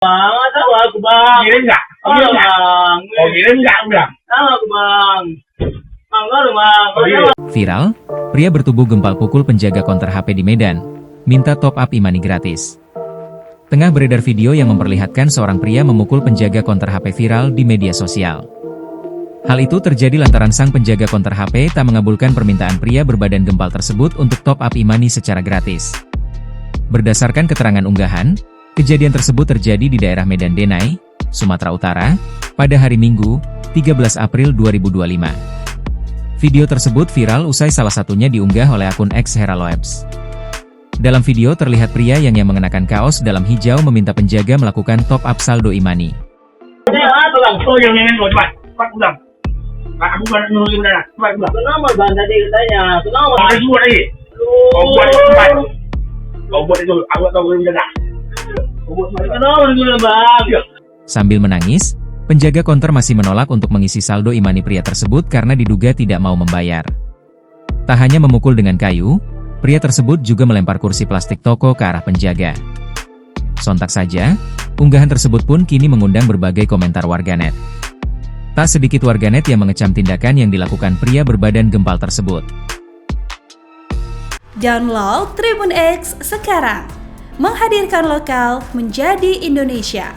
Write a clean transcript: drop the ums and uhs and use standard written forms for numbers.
Bang, tahu aku bang. Kirim nggak? Oh Kirim nggak? bang. Oh kirim nggak udah? Tahu aku bang. Bang, tahu bang. Oh, iya. Viral, pria bertubuh gempal pukul penjaga konter HP di Medan, minta top up e-money gratis. Tengah beredar video yang memperlihatkan seorang pria memukul penjaga konter HP viral di media sosial. Hal itu terjadi lantaran sang penjaga konter HP tak mengabulkan permintaan pria berbadan gempal tersebut untuk top up e-money secara gratis. Berdasarkan keterangan unggahan, kejadian tersebut terjadi di daerah Medan Denai, Sumatera Utara, pada hari Minggu, 13 April 2025. Video tersebut viral usai salah satunya diunggah oleh akun X Heraloebs. Dalam video terlihat pria yang mengenakan kaos dalam hijau meminta penjaga melakukan top up saldo e-money. Oh yang ini cepat, cepat pulang. Aku kan nungguin dah, cepat pulang. Kenapa bang tadi katanya? Kenapa? Ada semua lagi. Kau buat cepat. Kau buat itu, aku tahu kau jaga. Kau buat cepat. Kenapa dulu bang? Sambil menangis, penjaga konter masih menolak untuk mengisi saldo e-money pria tersebut karena diduga tidak mau membayar. Tak hanya memukul dengan kayu, pria tersebut juga melempar kursi plastik toko ke arah penjaga. Sontak saja, unggahan tersebut pun kini mengundang berbagai komentar warganet. Tak sedikit warganet yang mengecam tindakan yang dilakukan pria berbadan gempal tersebut. Download Tribun X sekarang, menghadirkan lokal menjadi Indonesia.